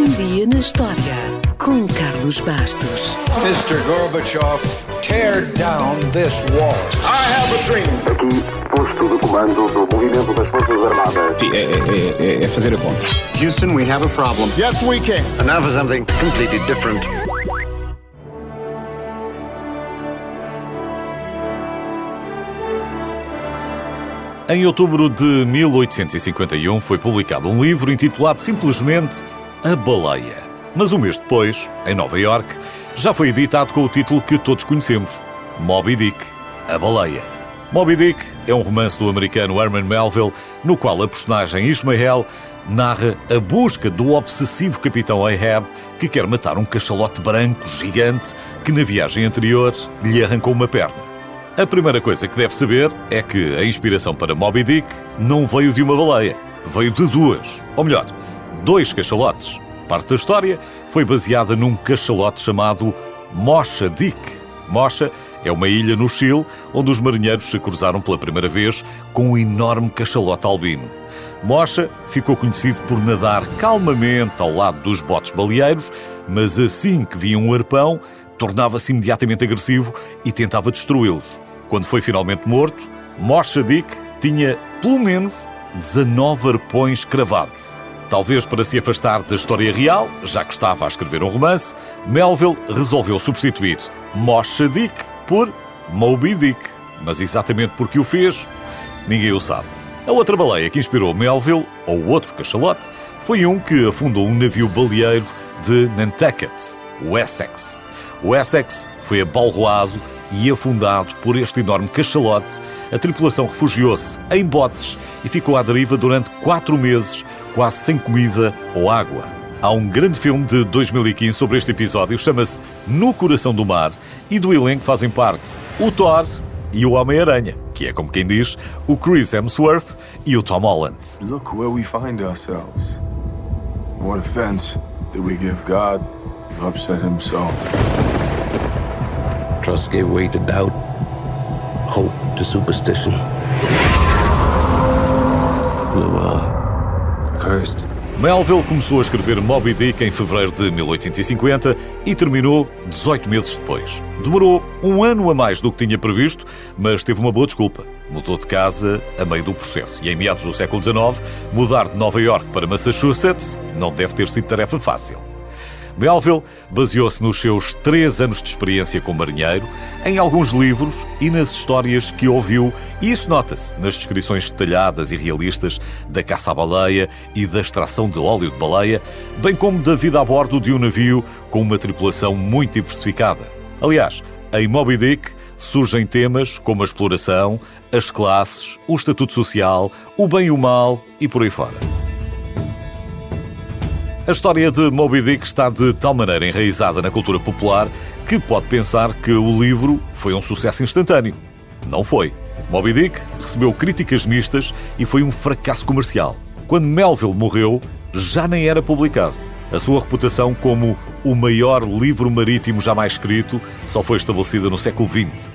Um dia na história com Carlos Bastos. Mr. Gorbachev, tear down this wall. I have a dream. Aqui, posto de comando do movimento das Forças Armadas. É fazer a conta. Houston, we have a problem. Yes, we can. And now for something completely different. Em outubro de 1851 foi publicado um livro intitulado simplesmente A Baleia. Mas um mês depois, em Nova Iorque, já foi editado com o título que todos conhecemos, Moby Dick, A Baleia. Moby Dick é um romance do americano Herman Melville, no qual a personagem Ishmael narra a busca do obsessivo capitão Ahab, que quer matar um cachalote branco gigante que na viagem anterior lhe arrancou uma perna. A primeira coisa que deve saber é que a inspiração para Moby Dick não veio de uma baleia, veio de duas, ou melhor, dois cachalotes. Parte da história foi baseada num cachalote chamado Mocha Dick. Mocha é uma ilha no Chile onde os marinheiros se cruzaram pela primeira vez com um enorme cachalote albino. Mocha ficou conhecido por nadar calmamente ao lado dos botes baleeiros, mas assim que via um arpão, tornava-se imediatamente agressivo e tentava destruí-los. Quando foi finalmente morto, Mocha Dick tinha, pelo menos, 19 arpões cravados. Talvez para se afastar da história real, já que estava a escrever um romance, Melville resolveu substituir Mocha Dick por Moby Dick. Mas exatamente porque o fez, ninguém o sabe. A outra baleia que inspirou Melville, ou outro cachalote, foi um que afundou um navio baleeiro de Nantucket, o Essex. O Essex foi abalroado e afundado por este enorme cachalote. A tripulação refugiou-se em botes e ficou à deriva durante 4 meses, quase sem comida ou água. Há um grande filme de 2015 sobre este episódio, chama-se No Coração do Mar, e do elenco fazem parte o Thor e o Homem-Aranha, que é, como quem diz, o Chris Hemsworth e o Tom Holland. Look where we find ourselves. What offense did we give God to upset himself? Trust gave way to doubt, hope to superstition. We were cursed. Melville começou a escrever Moby Dick em fevereiro de 1850 e terminou 18 meses depois. Demorou um ano a mais do que tinha previsto, mas teve uma boa desculpa. Mudou de casa a meio do processo e, em meados do século XIX, mudar de Nova Iorque para Massachusetts não deve ter sido tarefa fácil. Melville baseou-se nos seus 3 anos de experiência como marinheiro, em alguns livros e nas histórias que ouviu, e isso nota-se nas descrições detalhadas e realistas da caça à baleia e da extração de óleo de baleia, bem como da vida a bordo de um navio com uma tripulação muito diversificada. Aliás, em Moby Dick surgem temas como a exploração, as classes, o estatuto social, o bem e o mal e por aí fora. A história de Moby Dick está de tal maneira enraizada na cultura popular que pode pensar que o livro foi um sucesso instantâneo. Não foi. Moby Dick recebeu críticas mistas e foi um fracasso comercial. Quando Melville morreu, já nem era publicado. A sua reputação como o maior livro marítimo jamais escrito só foi estabelecida no século XX.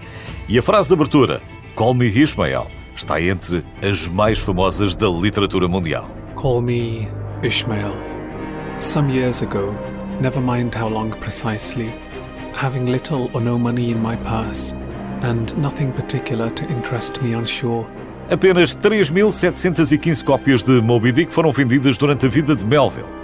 E a frase de abertura, Call Me Ishmael, está entre as mais famosas da literatura mundial. Call me Ishmael. Some years ago, never mind how long precisely, having little or no money in my purse, and nothing particular to interest me on shore. Apenas 3.715 cópias de Moby Dick foram vendidas durante a vida de Melville.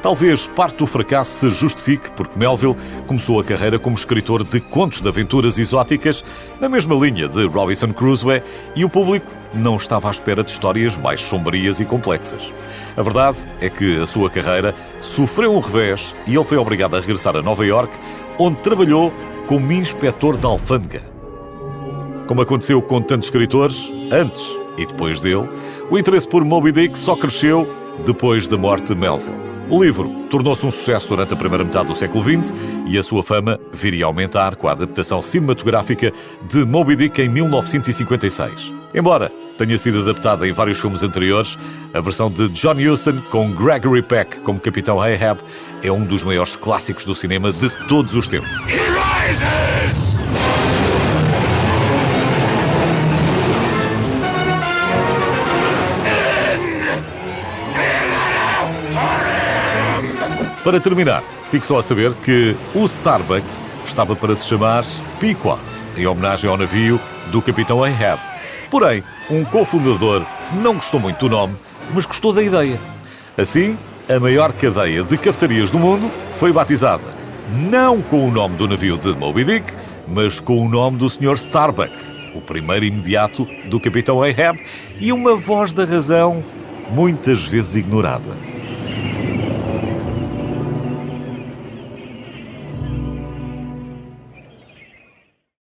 Talvez parte do fracasso se justifique porque Melville começou a carreira como escritor de contos de aventuras exóticas na mesma linha de Robinson Crusoe e o público não estava à espera de histórias mais sombrias e complexas. A verdade é que a sua carreira sofreu um revés e ele foi obrigado a regressar a Nova Iorque, onde trabalhou como inspetor da alfândega. Como aconteceu com tantos escritores, antes e depois dele, o interesse por Moby Dick só cresceu depois da morte de Melville. O livro tornou-se um sucesso durante a primeira metade do século XX e a sua fama viria a aumentar com a adaptação cinematográfica de Moby Dick em 1956. Embora tenha sido adaptada em vários filmes anteriores, a versão de John Huston com Gregory Peck como Capitão Ahab é um dos maiores clássicos do cinema de todos os tempos. Para terminar, fico só a saber que o Starbucks estava para se chamar Pequod, em homenagem ao navio do capitão Ahab. Porém, um cofundador não gostou muito do nome, mas gostou da ideia. Assim, a maior cadeia de cafetarias do mundo foi batizada, não com o nome do navio de Moby Dick, mas com o nome do Sr. Starbuck, o primeiro imediato do capitão Ahab, e uma voz da razão muitas vezes ignorada.